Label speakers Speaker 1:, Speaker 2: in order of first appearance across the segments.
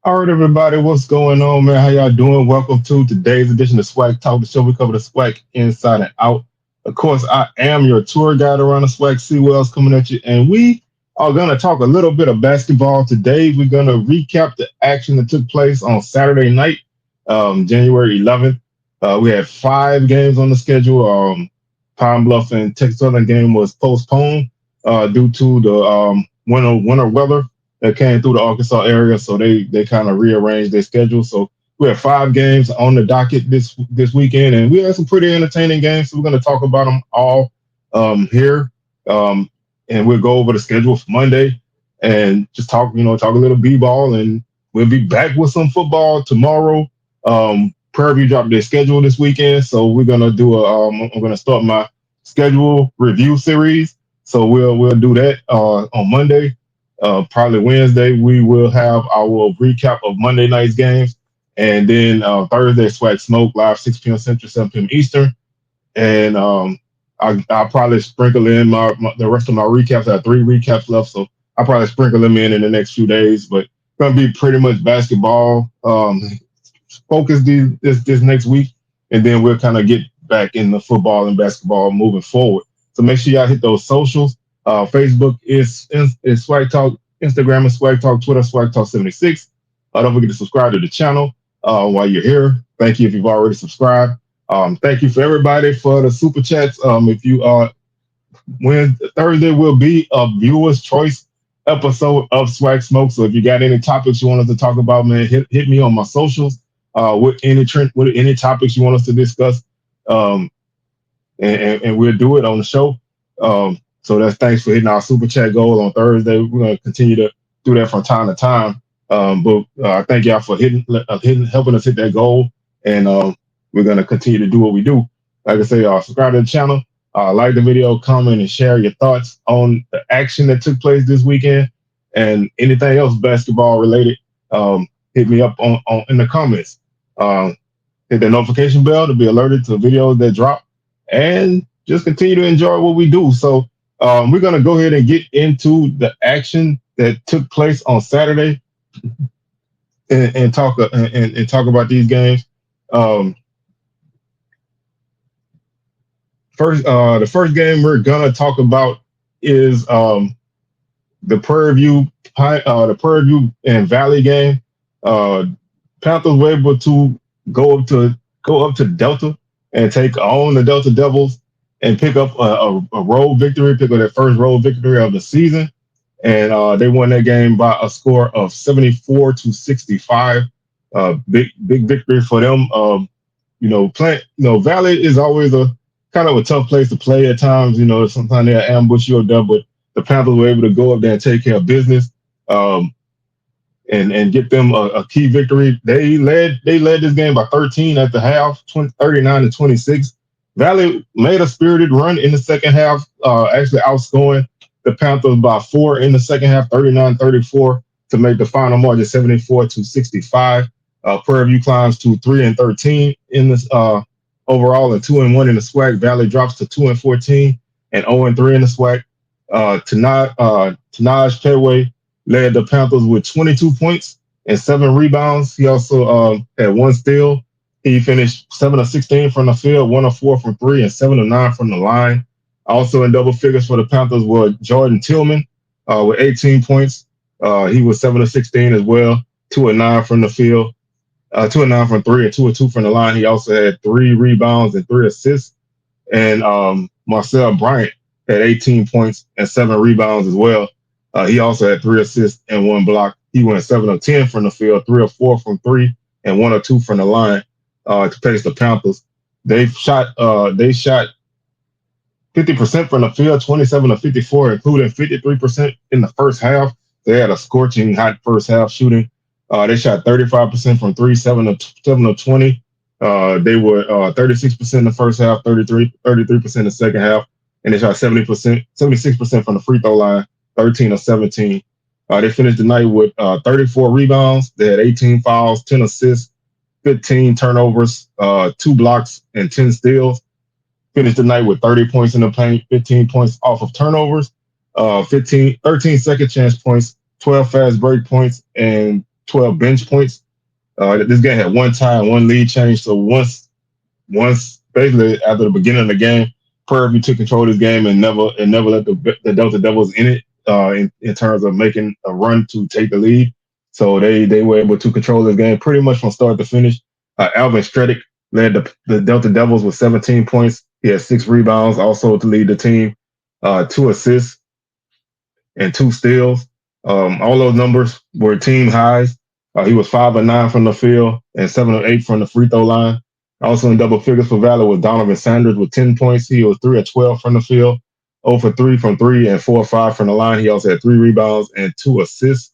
Speaker 1: All right, everybody, what's going on, man? How y'all doing? Welcome to today's edition of SWAC Talk, the show we cover the SWAC inside and out. Of course, I am your tour guide around the SWAC. Seawells coming at you, and we are going to talk a little bit of basketball today. We're going to recap the action that took place on Saturday night, January 11th. We had five games on the schedule. Pine Bluff and Texas Southern game was postponed due to the winter weather that came through the Arkansas area, so they kind of rearranged their schedule. So we have five games on the docket this weekend, and we had some pretty entertaining games. So we're going to talk about them all here, and we'll go over the schedule for Monday and just talk a little b-ball, and we'll be back with some football tomorrow. Prairie View dropped their schedule this weekend, so we're gonna do a. I'm gonna start my schedule review series. So we'll do that on Monday. Probably Wednesday, we will have our recap of Monday night's games. And then Thursday, Swag Smoke live 6 p.m. Central, 7 p.m. Eastern. And I'll probably sprinkle in the rest of my recaps. I have three recaps left, so I'll probably sprinkle them in the next few days. But it's going to be pretty much basketball focus this next week. And then we'll kind of get back in the football and basketball moving forward. So make sure y'all hit those socials. Facebook is Swag Talk. Instagram is Swag Talk. Twitter, Swag Talk 76. Don't forget to subscribe to the channel while you're here. Thank you if you've already subscribed. Thank you for everybody for the super chats. If you Thursday will be a viewer's choice episode of Swag Smoke. So if you got any topics you want us to talk about, man, hit me on my socials. With any topics you want us to discuss, and we'll do it on the show. So that's thanks for hitting our super chat goal on Thursday. We're going to continue to do that from time to time. But thank y'all for helping us hit that goal, and we're going to continue to do what we do. Like I say, subscribe to the channel, like the video, comment, and share your thoughts on the action that took place this weekend and anything else basketball related. Hit me up on in the comments. Hit the notification bell to be alerted to videos that drop, and just continue to enjoy what we do. So we're going to go ahead and get into the action that took place on Saturday and talk about these games. The first game we're gonna talk about is the Prairie View and Valley game. Panthers were able to go up to Delta and take on the Delta Devils and pick up a road victory, pick up their first road victory of the season. And they won that game by a score of 74-65. Big victory for them. Valley is always a kind of a tough place to play at times. Sometimes they'll ambush you up there, but the Panthers were able to go up there and take care of business. And get them a key victory. They led this game by 13 at the half, 39-26. Valley made a spirited run in the second half, actually outscoring the Panthers by 4 in the second half, 39-34, to make the final margin 74-65. Prairie View climbs to 3-13 in this overall, and 2-1 in the SWAC. Valley drops to 2-14 and 0-3 in the SWAC. Tanaj Petway led the Panthers with 22 points and 7 rebounds. He also had 1 steal. He finished 7 of 16 from the field, 1 of 4 from 3, and 7 of 9 from the line. Also in double figures for the Panthers were Jordan Tillman with 18 points. He was 7 of 16 as well, 2 of 9 from the field, 2 of 9 from 3, and 2 of 2 from the line. He also had 3 rebounds and 3 assists. And Marcel Bryant had 18 points and 7 rebounds as well. He also had 3 assists and 1 block. He went 7 of 10 from the field, 3 of 4 from 3, and 1 of 2 from the line to pace the Panthers. They shot 50% from the field, 27 of 54, including 53% in the first half. They had a scorching hot first half shooting. They shot 35% from 3, 7 of 20. They were 36% in the first half, 33% in the second half, and they shot 76% from the free throw line, 13 of 17. They finished the night with 34 rebounds. They had 18 fouls, 10 assists, 15 turnovers, 2 blocks, and 10 steals. Finished the night with 30 points in the paint, 15 points off of turnovers, 13 second chance points, 12 fast break points, and 12 bench points. This game had one tie and one lead change. So once basically after the beginning of the game, Prairie View took control of this game and never let the Delta Devils in it in terms of making a run to take the lead. So they were able to control this game pretty much from start to finish. Alvin Stredick led the Delta Devils with 17 points. He had 6 rebounds, also to lead the team, 2 assists and 2 steals. All those numbers were team highs. He was 5 of 9 from the field and 7 of 8 from the free throw line. Also in double figures for Valley was Donovan Sanders with 10 points. He was 3 of 12 from the field, 0 for 3 from three, and 4 of 5 from the line. He also had 3 rebounds and 2 assists,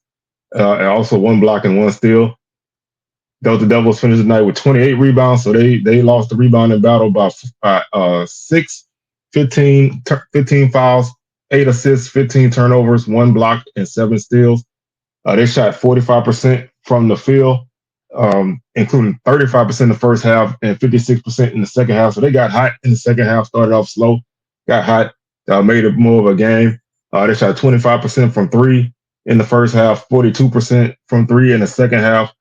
Speaker 1: and also 1 block and 1 steal. Delta Devils finished the night with 28 rebounds, so they lost the rebounding battle by 6, 15 fouls, 8 assists, 15 turnovers, 1 block, and 7 steals. They shot 45% from the field, including 35% in the first half and 56% in the second half. So they got hot in the second half, started off slow, got hot, made it more of a game. They shot 25% from three in the first half, 42% from three in the second half,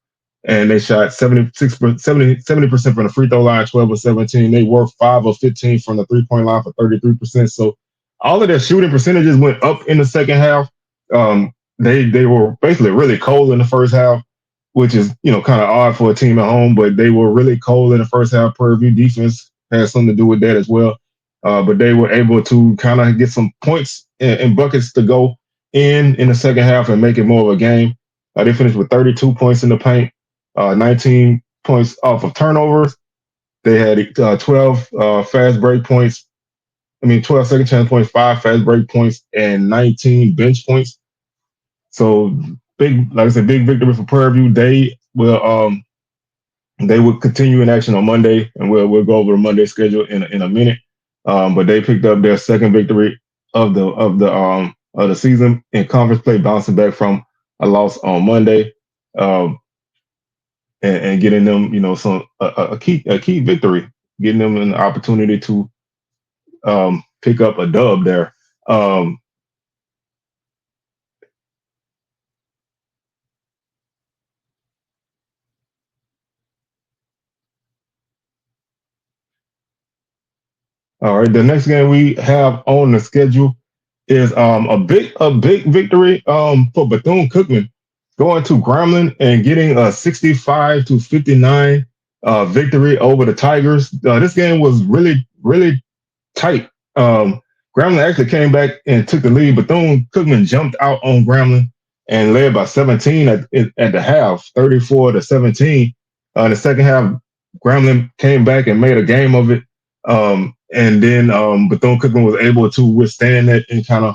Speaker 1: and they shot 70% from the free throw line, 12 of 17. They were 5 of 15 from the 3-point line for 33%. So all of their shooting percentages went up in the second half. They were basically really cold in the first half, which is kind of odd for a team at home, but they were really cold in the first half. Prairie View defense had something to do with that as well. But they were able to kind of get some points and buckets to go in the second half and make it more of a game. They finished with 32 points in the paint, 19 points off of turnovers. They had 12 fast break points. 12 second chance points, 5 fast break points, and 19 bench points. So big, like I said, big victory for Prairie View. They will continue in action on Monday, and we'll go over the Monday schedule in a minute. But they picked up their second victory of the season in conference play, bouncing back from a loss on Monday, and getting them a key victory, getting them an opportunity to pick up a dub there. All right, the next game we have on the schedule is a big victory for Bethune-Cookman, going to Grambling and getting a 65-59 victory over the Tigers. This game was really tight. Grambling actually came back and took the lead. Bethune-Cookman jumped out on Grambling and led by 17 at the half, 34-17. In the second half, Grambling came back and made a game of it. And then Bethune-Cookman was able to withstand that and kind of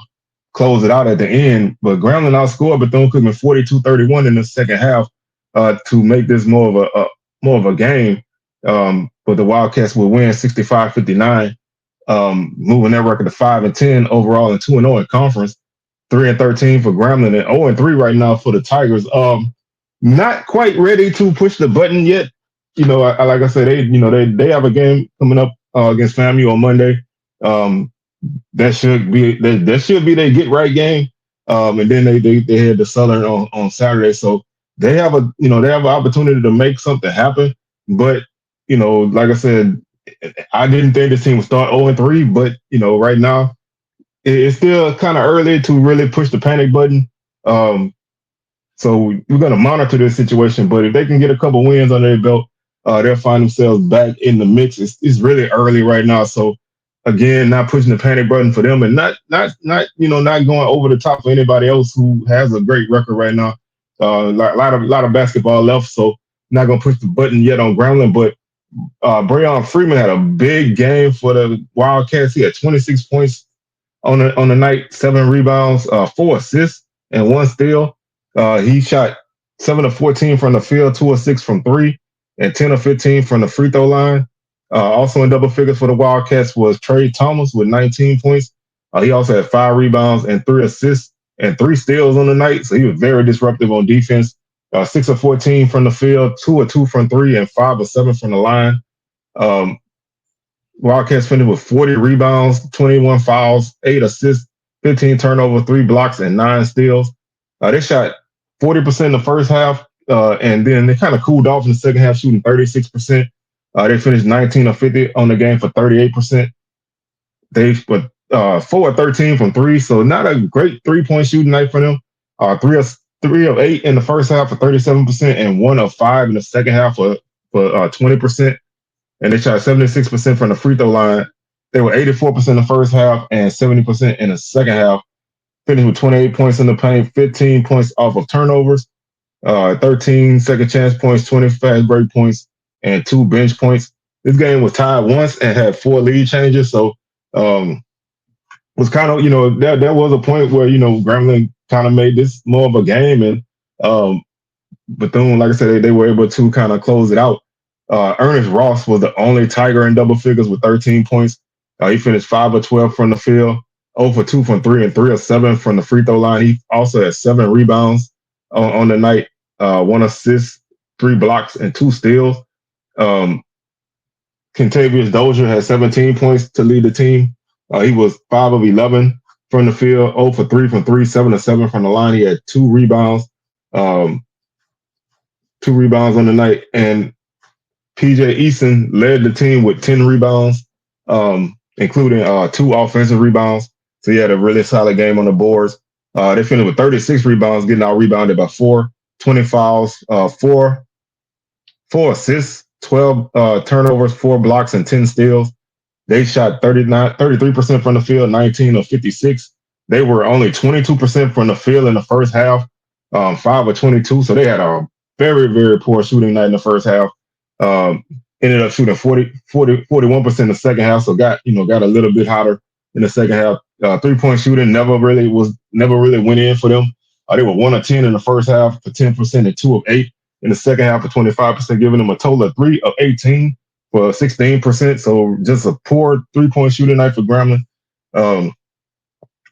Speaker 1: close it out at the end. But Grambling outscored Bethune-Cookman 42-31 in the second half to make this more of a game. But the Wildcats will win 65-59, moving their record to 5-10 overall and 2-0 in conference. 3-13 for Grambling and 0-3 right now for the Tigers. Not quite ready to push the button yet. Like I said, they have a game coming up against FAMU on Monday. That should be their get right game. And then they had the Southern on Saturday, so they have an opportunity to make something happen. But like I said, I didn't think this team would start 0-3, but right now it's still kind of early to really push the panic button. So we're going to monitor this situation. But if they can get a couple wins under their belt, they'll find themselves back in the mix. It's really early right now. So again, not pushing the panic button for them, and not going over the top for anybody else who has a great record right now. A lot of basketball left, so not going to push the button yet on Grambling. But Brayon Freeman had a big game for the Wildcats. He had 26 points on the night, 7 rebounds, 4 assists, and 1 steal. He shot 7 of 14 from the field, 2 of 6 from three, and 10 of 15 from the free throw line. Also in double figures for the Wildcats was Trey Thomas with 19 points. He also had 5 rebounds and 3 assists and 3 steals on the night. So he was very disruptive on defense. 6 of 14 from the field, 2 of 2 from three, and 5 of 7 from the line. Wildcats finished with 40 rebounds, 21 fouls, 8 assists, 15 turnovers, 3 blocks, and 9 steals. They shot 40% in the first half and then they kind of cooled off in the second half, shooting 36%. They finished 19 of 50 on the game for 38%. They but 4 of 13 from three, so not a great 3-point shooting night for them. Three of 8 in the first half for 37%, and 1 of 5 in the second half for 20%. And they shot 76% from the free throw line. They were 84% in the first half and 70% in the second half. Finished with 28 points in the paint, 15 points off of turnovers, 13 second chance points, 20 fast break points, and 2 bench points. This game was tied once and had 4 lead changes. So was kind of, there was a point where, Grambling kind of made this more of a game. And Bethune, like I said, they were able to kind of close it out. Ernest Ross was the only Tiger in double figures with 13 points. He finished 5 of 12 from the field, 0 for 2 from 3, and 3 of 7 from the free throw line. He also had 7 rebounds on the night, 1 assist, 3 blocks, and 2 steals. Kentavious Dozier had 17 points to lead the team. He was 5 of 11 from the field, 0 for 3 from 3, 7 of 7 from the line. He had 2 rebounds. 2 rebounds on the night, and PJ Eason led the team with 10 rebounds, including 2 offensive rebounds. So he had a really solid game on the boards. They finished with 36 rebounds, getting out rebounded by 4, 20 fouls, 4 assists, 12 turnovers, 4 blocks, and 10 steals. They shot 33% from the field, 19 of 56. They were only 22% from the field in the first half, 5 of 22. So they had a very, very poor shooting night in the first half. Ended up shooting 41% in the second half. So got a little bit hotter in the second half. 3-point shooting never really went in for them. They were 1 of 10 in the first half for 10% and 2 of 8 in the second half for 25%, giving them a total of 3 of 18 for 16%. So just a poor 3-point shooting night for Grambling.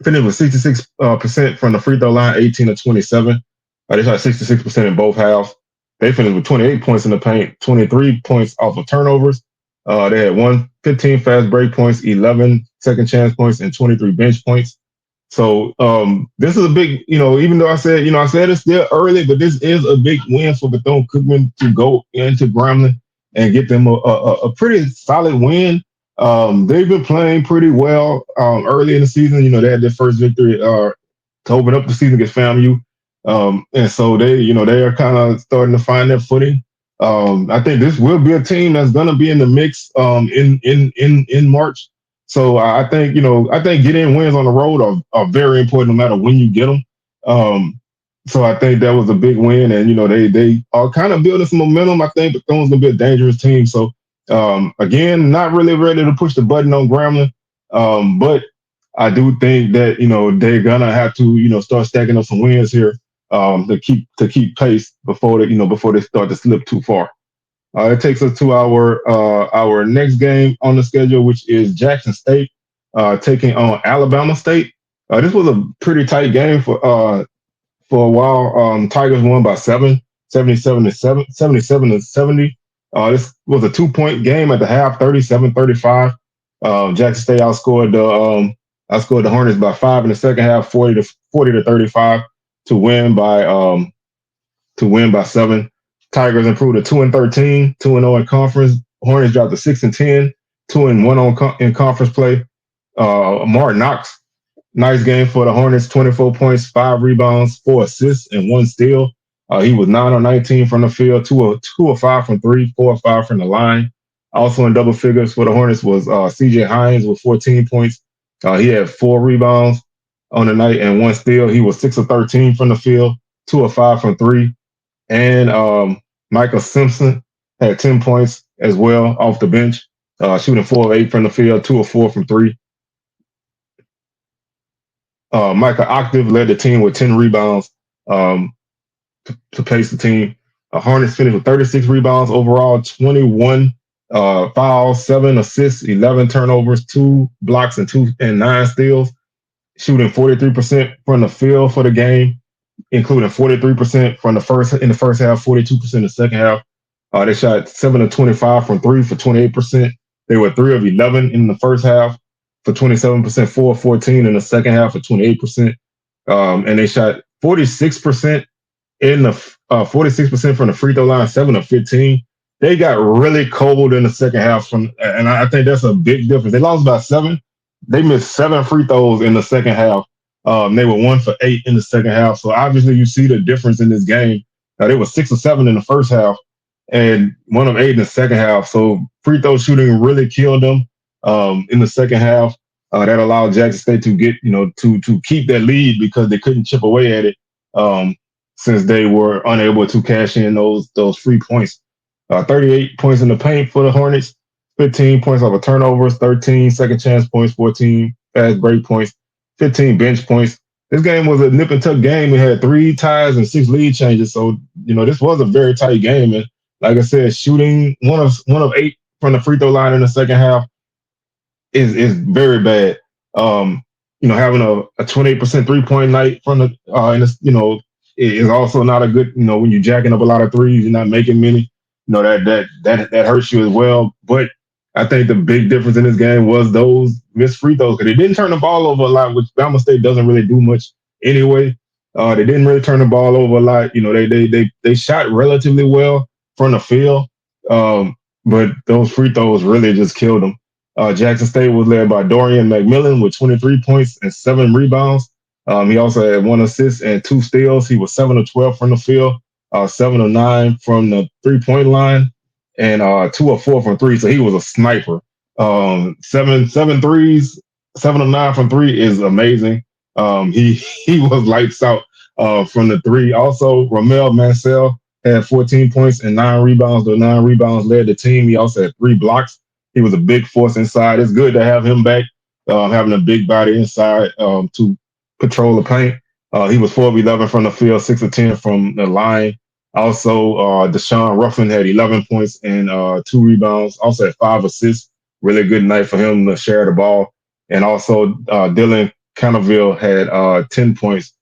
Speaker 1: Finished with 66% from the free throw line, 18 of 27. They shot 66% in both halves. They finished with 28 points in the paint, 23 points off of turnovers. They had 15 fast break points, 11 second chance points, and 23 bench points. So this is a big, even though I said it's still early, but this is a big win for Bethune-Cookman to go into Grambling and get them a pretty solid win. They've been playing pretty well early in the season. They had their first victory to open up the season against FAMU. And so they are kind of starting to find their footing. I think this will be a team that's going to be in the mix in March. So I think getting wins on the road are very important no matter when you get them. So I think that was a big win, and they are kind of building some momentum. I think Bethune's going to be a dangerous team. So again, not really ready to push the button on Grambling, but I do think that they're gonna have to start stacking up some wins here to keep pace before they start to slip too far. It takes us to our next game on the schedule, which is Jackson State taking on Alabama State. This was a pretty tight game for a while. Tigers won by 7, 77 to 70. This was a 2-point game at the half, 37-35. Jackson State outscored the Hornets by 5 in the second half, 40 to 35 to win by 7. Tigers improved to 2-13, 2-0 in conference. Hornets dropped to 6-10, 2-1 in conference play. Martin Knox, nice game for the Hornets, 24 points, 5 rebounds, 4 assists, and 1 steal. He was 9 of 19 from the field, 2 of 5 from 3, 4 of 5 from the line. Also in double figures for the Hornets was C.J. Hines with 14 points. He had 4 rebounds on the night and 1 steal. He was 6 of 13 from the field, 2 of 5 from 3. And Michael Simpson had 10 points as well off the bench, shooting 4 of 8 from the field, 2 of 4 from 3. Michael Octave led the team with 10 rebounds to pace the team. Hornets finished with 36 rebounds overall, 21 fouls, 7 assists, 11 turnovers, 2 blocks, and 9 steals, shooting 43% from the field for the game, including 43% in the first half, 42% in the second half. They shot 7 of 25 from 3 for 28%. They were 3 of 11 in the first half for 27%, 4 of 14 in the second half for 28%. And they shot 46% in the 46% from the free throw line, 7 of 15. They got really cold in the second half and I think that's a big difference. They lost by 7. They missed 7 free throws in the second half. They were 1 for 8 in the second half. So obviously you see the difference in this game. They were 6 or 7 in the first half and 1 of 8 in the second half. So free throw shooting really killed them in the second half. That allowed Jackson State to get, to keep that lead because they couldn't chip away at it. Since they were unable to cash in those free points. 38 points in the paint for the Hornets, 15 points off of turnovers, 13 second chance points, 14 fast break points, 15 bench points. This game was a nip and tuck game. We had 3 ties and 6 lead changes. So, this was a very tight game. And like I said, shooting one of 8 from the free throw line in the second half is very bad. Having a 28% 3-point night from the is also not a good. When you're jacking up a lot of threes, you're not making many. That hurts you as well. But I think the big difference in this game was those missed free throws because they didn't turn the ball over a lot, which Bama State doesn't really do much anyway. They didn't really turn the ball over a lot. They shot relatively well from the field, but those free throws really just killed them. Jackson State was led by Dorian McMillan with 23 points and 7 rebounds. He also had 1 assist and 2 steals. He was 7 of 12 from the field, 7 of 9 from the 3-point line, and 2 of 4 from 3. So he was a sniper. 7 threes, 7 of 9 from 3 is amazing. He was lights out from the 3. Also, Ramel Mansell had 14 points and 9 rebounds. The 9 rebounds led the team. He also had 3 blocks. He was a big force inside. It's good to have him back, having a big body inside to control the paint. He was 4 of 11 from the field, 6 of 10 from the line. Also, Deshaun Ruffin had 11 points and 2 rebounds. Also had 5 assists. Really good night for him to share the ball. And also, Dylan Canterville had 10 points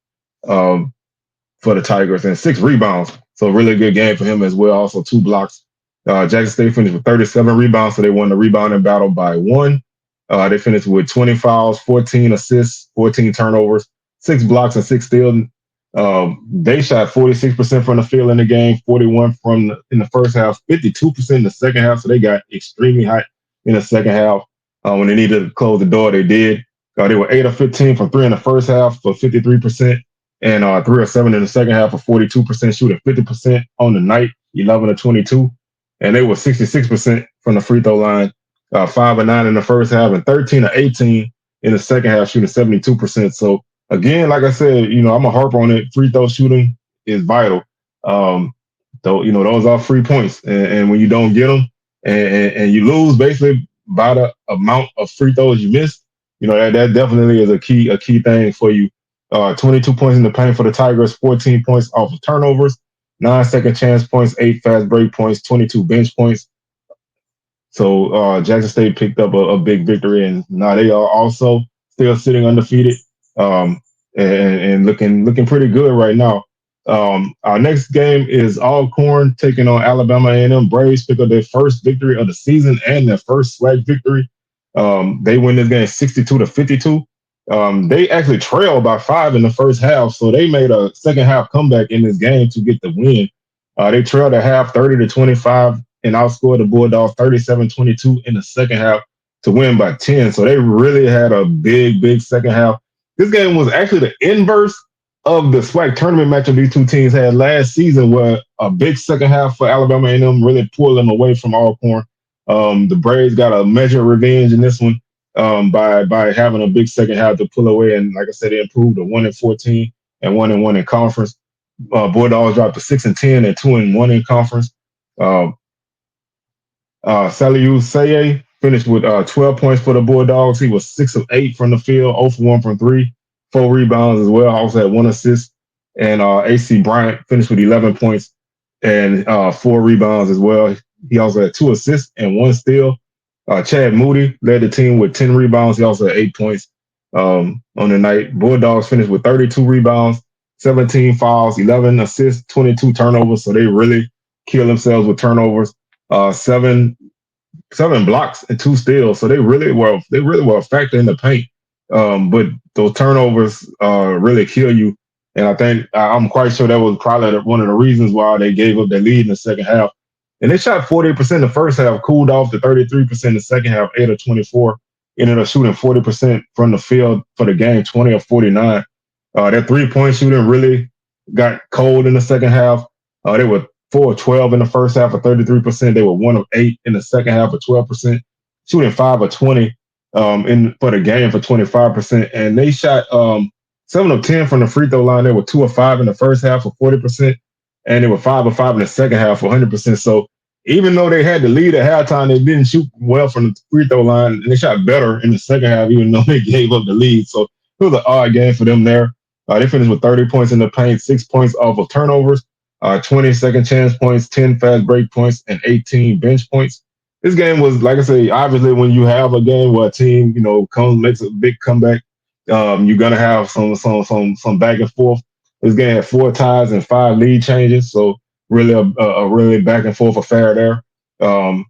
Speaker 1: for the Tigers and 6 rebounds. So really good game for him as well. Also 2 blocks. Jackson State finished with 37 rebounds, so they won the rebounding battle by 1. They finished with 20 fouls, 14 assists, 14 turnovers, 6 blocks, and 6 steals. They shot 46% from the field in the game, 41 in the first half, 52% in the second half. So they got extremely hot in the second half. When they needed to close the door, they did. They were 8 of 15 from 3 in the first half for 53%, and 3 of 7 in the second half for 42%, shooting 50% on the night, 11 of 22. And they were 66% from the free throw line, 5 of 9 in the first half, and 13 of 18 in the second half, shooting 72%. So again, like I said, I'm a harp on it. Free throw shooting is vital. Those are free points, and when you don't get them, and you lose basically by the amount of free throws you miss, that definitely is a key thing for you. 22 points in the paint for the Tigers, 14 points off of turnovers, 9 second chance points, 8 fast break points, 22 bench points. So Jackson State picked up a big victory, and now they are also still sitting undefeated and looking pretty good right now. Our next game is Alcorn taking on Alabama A&M. Braves pick up their first victory of the season and their first SWAC victory. They win this game 62-52. They actually trailed by 5 in the first half, so they made a second half comeback in this game to get the win. They trailed at half 30-25 and outscored the Bulldogs 37-22 in the second half to win by 10. So they really had a big second half. This game was actually the inverse of the SWAC tournament matchup these two teams had last season, where a big second half for Alabama A&M really pulled them away from Alcorn. The Braves got a measure of revenge in this one by having a big second half to pull away. And like I said, they improved to 1-14 and 1-1 in conference. Bulldogs dropped to 6-10 and 2-1 in conference. Saliu Saye finished with 12 points for the Bulldogs. He was 6 of 8 from the field, 0 for 1 from 3, 4 rebounds as well. Also had 1 assist. And AC Bryant finished with 11 points and 4 rebounds as well. He also had 2 assists and 1 steal. Chad Moody led the team with 10 rebounds. He also had 8 points on the night. Bulldogs finished with 32 rebounds, 17 fouls, 11 assists, 22 turnovers. So they really killed themselves with turnovers. 7 blocks and 2 steals. So they really were a factor in the paint. But those turnovers really kill you And I think I'm quite sure that was probably one of the reasons why they gave up their lead in the second half. And they shot 48% the first half, cooled off to 33% the second half, 8 of 24. Ended up shooting 40% from the field for the game, 20 of 49. Their 3-point shooting really got cold in the second half. They were 4 of 12 in the first half of 33%. They were 1 of 8 in the second half of 12%, shooting 5 of 20 in for the game for 25%. And they shot 7 of 10 from the free throw line. They were 2 of 5 in the first half for 40%, and they were 5 of 5 in the second half for 100%. So even though they had the lead at halftime, they didn't shoot well from the free throw line, and they shot better in the second half, even though they gave up the lead. So it was an odd game for them there. They finished with 30 points in the paint, 6 points off of turnovers, 20 second chance points, 10 fast break points, and 18 bench points. This game was, like I say, obviously when you have a game where a team, comes makes a big comeback, you're gonna have some back and forth. This game had 4 ties and 5 lead changes, so really a really back and forth affair there. Um,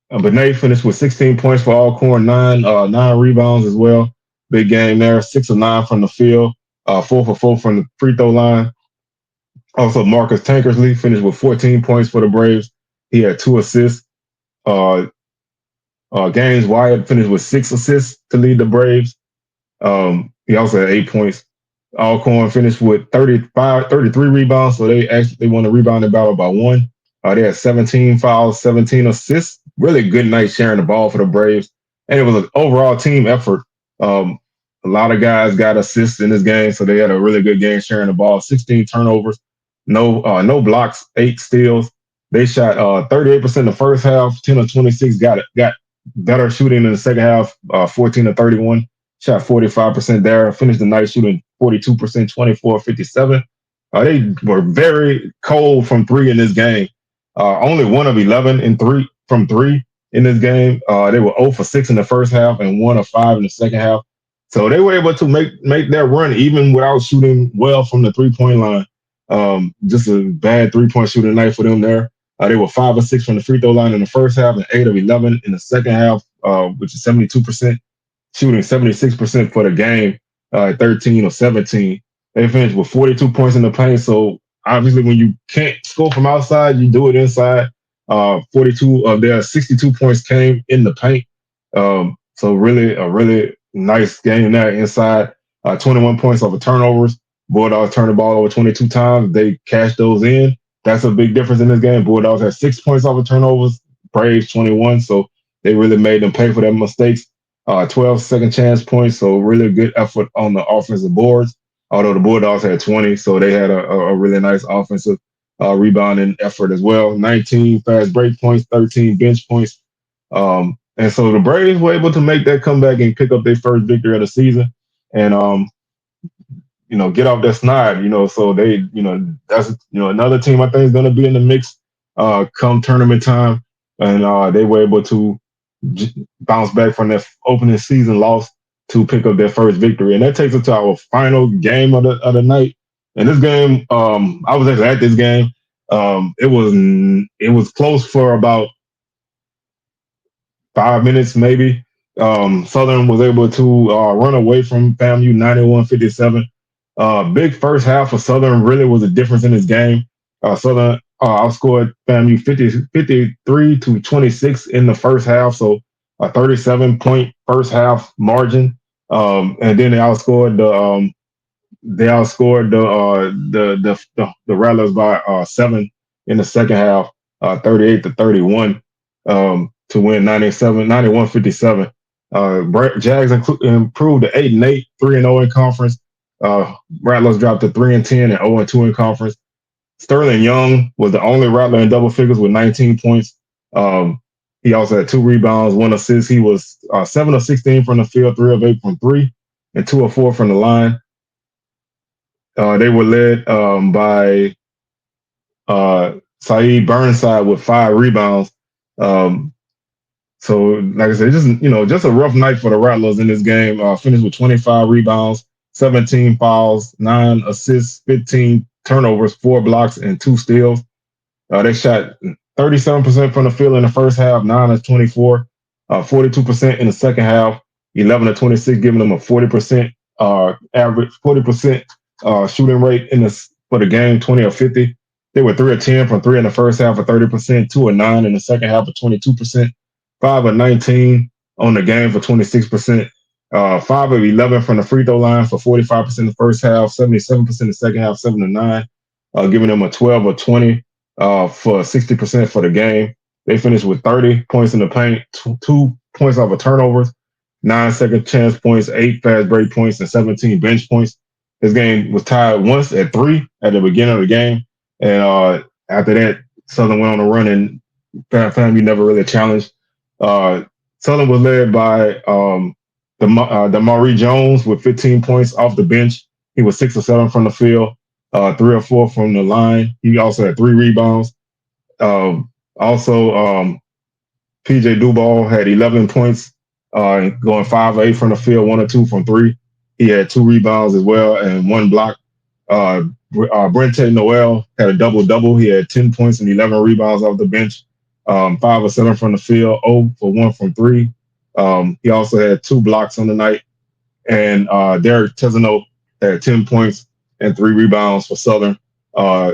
Speaker 1: but Nate finished with 16 points for Alcorn, nine rebounds as well. Big game there, 6 of 9 from the field, 4 for 4 from the free throw line. Also, Marcus Tankersley finished with 14 points for the Braves. He had 2 assists. Uh, Gaines Wyatt finished with 6 assists to lead the Braves. He also had 8 points. Alcorn finished with 33 rebounds, so they won the rebounding battle by 1. They had 17 fouls, 17 assists. Really good night sharing the ball for the Braves, and it was an overall team effort. A lot of guys got assists in this game, so they had a really good game sharing the ball. 16 turnovers, no blocks, 8 steals. They shot 38% the first half, 10 of 26. Got better shooting in the second half, 14 to 31. Shot 45% there. Finished the night shooting 42%, 24 57. They were very cold from 3 in this game. Only 1 of 11 in 3 from 3 in this game. They were 0 for 6 in the first half and 1 of 5 in the second half. So they were able to make their run even without shooting well from the 3-point line. Just a bad 3-point shooting night for them there. They were 5 of 6 from the free throw line in the first half and 8 of 11 in the second half, which is 72%, shooting 76% for the game, 13 of 17. They finished with 42 points in the paint. So obviously, when you can't score from outside, you do it inside. 42 of their 62 points came in the paint. So really, a really nice game there inside. 21 points off of turnovers. Bulldogs turned the ball over 22 times. They cashed those in. That's a big difference in this game. Bulldogs had 6 points off of turnovers. Braves 21. So they really made them pay for their mistakes. 12 second chance points. So really good effort on the offensive boards. Although the Bulldogs had 20, so they had a really nice offensive rebounding effort as well. 19 fast break points, 13 bench points. And so the Braves were able to make that comeback and pick up their first victory of the season. And get off that snide, so they, that's, another team I think is going to be in the mix come tournament time. And they were able to bounce back from their opening season loss to pick up their first victory. And that takes us to our final game of the night. And this game, I was actually at this game. It was close for about 5 minutes, maybe. Southern was able to run away from FAMU 91-57. Big first half for Southern really was a difference in this game. Southern outscored FAMU 53 to 26 in the first half, so a 37-point first half margin. And then they outscored the Rattlers by 7 in the second half, 38 to 31, to win 91-57. Jags improved to 8-8, 3-0 in conference. Rattlers dropped to 3-10 and 0-2 in conference. Sterling Young was the only Rattler in double figures with 19 points. He also had 2 rebounds, 1 assist. He was 7 of 16 from the field, 3 of 8 from 3, and 2 of 4 from the line. They were led by Saeed Burnside with 5 rebounds. So, like I said, just a rough night for the Rattlers in this game. Finished with 25 rebounds, 17 fouls, 9 assists, 15 turnovers, 4 blocks, and 2 steals. They shot 37% from the field in the first half, 9 of 24, 42% in the second half, 11 of 26, giving them a 40% average 40% shooting rate for the game, 20 or 50. They were 3 of 10 from three in the first half of 30%, 2 of 9 in the second half of 22%, 5 of 19 on the game for 26%, 5 of 11 from the free throw line for 45% the first half, 77% the second half, 7 to 9, giving them a 12 or 20 for 60% for the game. They finished with 30 points in the paint, 2 points off of turnovers, 9 second chance points, 8 fast break points, and 17 bench points. This game was tied once at 3 at the beginning of the game. And after that, Southern went on a run and FAMU never really challenged. Uh, Southern was led by Damari Jones with 15 points off the bench. He was 6 or 7 from the field, 3 or 4 from the line. He also had 3 rebounds. Also, PJ Duball had 11 points, going 5 or 8 from the field, 1 or 2 from 3. He had 2 rebounds as well and 1 block. Brente Noel had a double-double. He had 10 points and 11 rebounds off the bench, 5 or 7 from the field, 0 for 1 from 3. He also had 2 blocks on the night. And Derek Tezano had 10 points and 3 rebounds for Southern.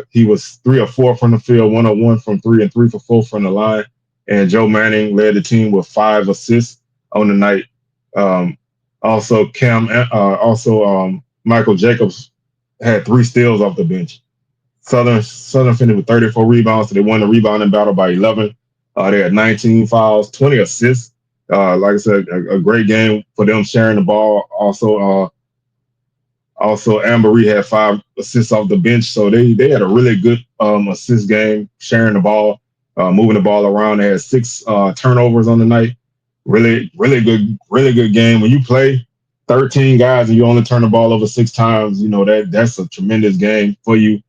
Speaker 1: He was 3 or 4 from the field, 1 or 1 from 3, and 3 for 4 from the line. And Joe Manning led the team with 5 assists on the night. Also, Michael Jacobs had 3 steals off the bench. Southern finished with 34 rebounds, so they won the rebounding battle by 11. They had 19 fouls, 20 assists. Like I said, a great game for them sharing the ball. Also, Ambery had 5 assists off the bench, so they had a really good assist game, sharing the ball, moving the ball around. They had 6 turnovers on the night. Really good game. When you play 13 guys and you only turn the ball over 6 times, that's a tremendous game for you,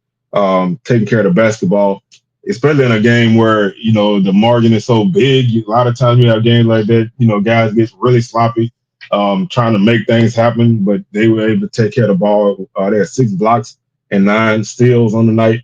Speaker 1: taking care of the basketball, especially in a game where, the margin is so big. A lot of times you have games like that, guys get really sloppy, trying to make things happen, but they were able to take care of the ball. They had 6 blocks and 9 steals on the night.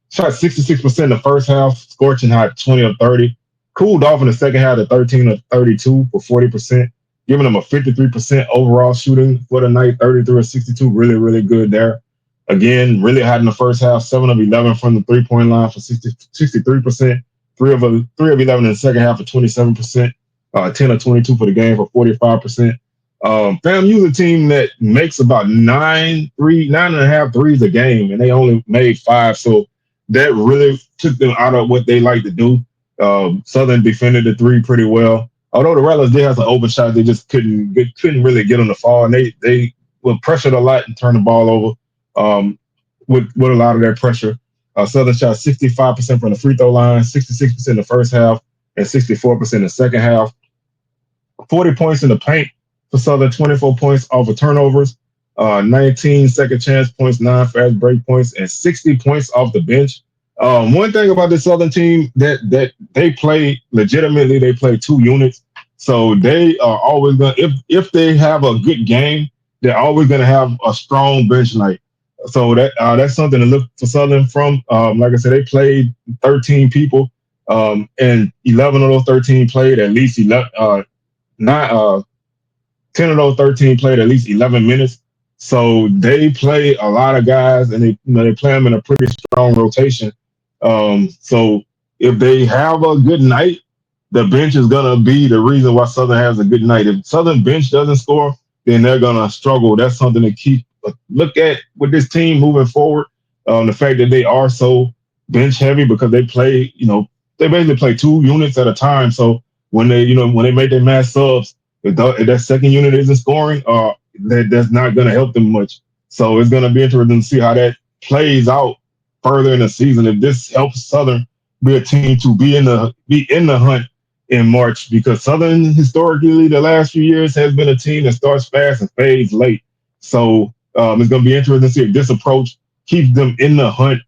Speaker 1: Shot 66% in the first half, scorching hot 20 of 30. Cooled off in the second half to 13 of 32 for 40%, giving them a 53% overall shooting for the night, 33 of 62. Really, really good there. Again, really hot in the first half, 7 of 11 from the three-point line for 63%, 3 of 11 in the second half for 27%, 10 of 22 for the game for 45%. FAMU's a team that makes about 9.5 threes a game, and they only made 5. So that really took them out of what they like to do. Southern defended the 3 pretty well. Although the Rattlers did have some open shots, they just couldn't really get on the fall, and they were pressured a lot and turned the ball over with a lot of their pressure. Southern shot 65% from the free throw line, 66% in the first half, and 64% in the second half. 40 points in the paint for Southern, 24 points off of turnovers, 19 second chance points, 9 fast break points, and 60 points off the bench. One thing about the Southern team that they play legitimately, they play 2 units. So they are always going to, if they have a good game, they're always going to have a strong bench night. So that's something to look for Southern from. Like I said, they played 13 people, and 11 of those 13 played at least 10 of those 13 played at least 11 minutes. So they play a lot of guys, and they play them in a pretty strong rotation. So if they have a good night, the bench is gonna be the reason why Southern has a good night. If Southern bench doesn't score, then they're gonna struggle. That's something to look at with this team moving forward. The fact that they are so bench heavy because they play, they basically play 2 units at a time. So when they make their mass subs, if that second unit isn't scoring, that's not gonna help them much. So it's gonna be interesting to see how that plays out further in the season. If this helps Southern be a team to be in the hunt in March, because Southern historically the last few years has been a team that starts fast and fades late. So it's going to be interesting to see if this approach keeps them in the hunt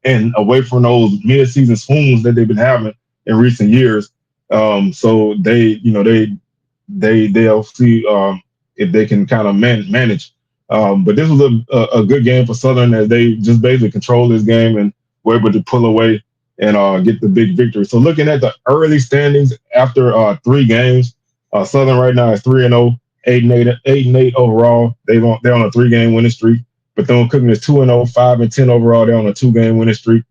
Speaker 1: and away from those mid-season swoons that they've been having in recent years. So they'll see if they can kind of manage. But this was a good game for Southern, as they just basically controlled this game and were able to pull away and get the big victory. So looking at the early standings after 3 games, Southern right now is 3-0. 8-8 overall. They're on a 3-game winning streak. Bethune-Cookman is 2-0, 5-10 overall. They're on a 2-game winning streak.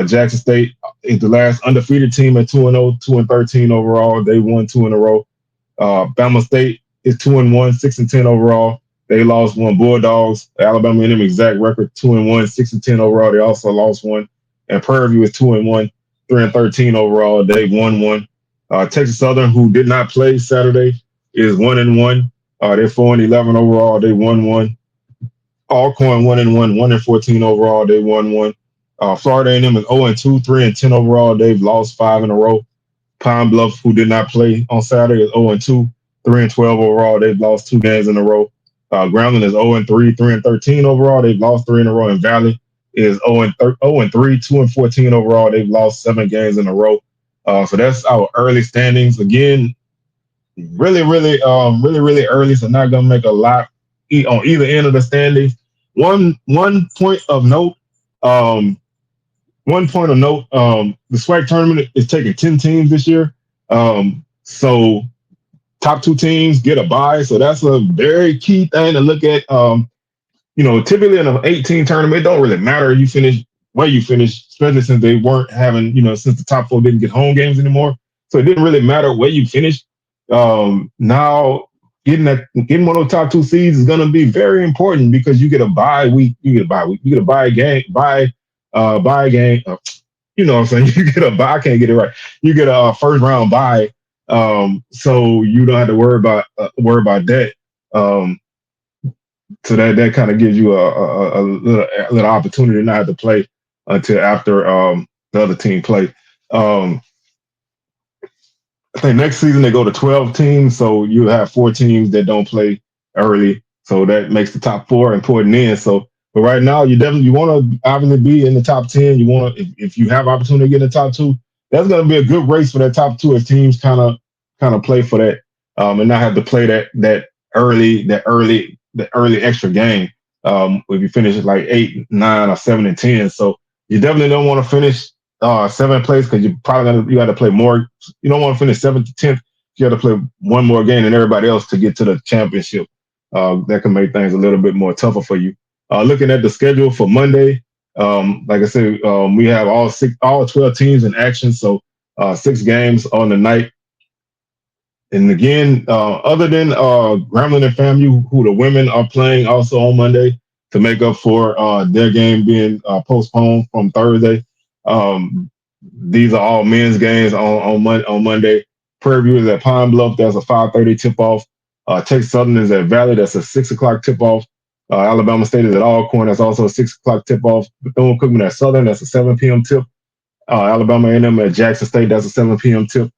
Speaker 1: Jackson State is the last undefeated team at 2-0, 2-13 overall. They won 2 in a row. Bama State is 2-1, 6-10 overall. They lost one. Bulldogs, Alabama and them exact record, 2-1, 6-10 overall. They also lost one. And Prairie View is 2-1, 3-13 overall. They won one. Texas Southern, who did not play Saturday, is 1-1. They're 4-11 overall. They won one. Alcorn 1-1, 1-14 overall. They won one. Florida A&M is 0-2, 3-10 overall. They've lost 5 in a row. Pine Bluff, who did not play on Saturday, is 0-2, 3-12 overall. They've lost 2 games in a row. Grambling is 0-3, 3-13 overall. They've lost 3 in a row. And Valley is 0-3, 2-14 overall. They've lost 7 games in a row. So that's our early standings. Again, really early. So not gonna make a lot on either end of the standings. One point of note. The SWAC tournament is taking 10 teams this year. So top 2 teams get a bye. So that's a very key thing to look at. Typically in an 18 tournament, it don't really matter where you finish, especially since they weren't having, since the top 4 didn't get home games anymore. So it didn't really matter where you finished. Now getting one of the top 2 seeds is going to be very important because you get a bye week. You get a bye game. Bye game. You know what I'm saying? You get a bye. I can't get it right. You get a first round bye. So you don't have to worry about that. So that kind of gives you a little opportunity to not have to play until after the other team play. I think next season they go to 12 teams, so you have 4 teams that don't play early. So that makes the top 4 important in. So, but right now you want to obviously be in the top 10. You want if you have opportunity to get in the top 2, that's going to be a good race for that top 2 as teams kind of play for that and not have to play that early extra game. If you finish at like 8, 9, or 7 and 10, so you definitely don't want to finish 7th place because you got to play more. You don't want to finish 7th to 10th. You got to play one more game than everybody else to get to the championship. That can make things a little bit more tougher for you. Looking at the schedule for Monday, like I said, we have all 12 teams in action. So 6 games on the night. And again, other than Grambling and FAMU, who the women are playing also on Monday to make up for their game being postponed from Thursday. These are all men's games on Monday. Prairie View is at Pine Bluff. That's a 5:30 tip-off. Texas Southern is at Valley. That's a 6 o'clock tip-off. Alabama State is at Alcorn. That's also a 6 o'clock tip-off. Bethune-Cookman at Southern. That's a 7 p.m. tip. Alabama A&M at Jackson State. That's a 7 p.m. tip.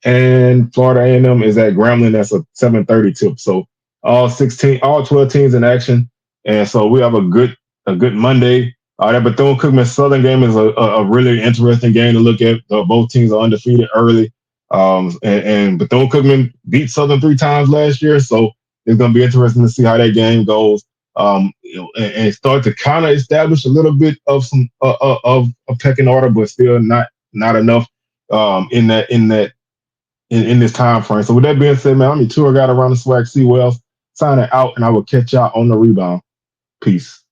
Speaker 1: And Florida A&M is at Grambling. That's a 7:30 tip. So all 12 teams in action. And so we have a good Monday. That Bethune-Cookman Southern game is a really interesting game to look at. Both teams are undefeated early. And Bethune-Cookman beat Southern 3 times last year. So it's going to be interesting to see how that game goes. And start to kind of establish a little bit of some of a pecking order, but still not enough in this time frame. So with that being said, man, I'm your tour guide around the SWAC C Wells, signing out, and I will catch y'all on the rebound. Peace.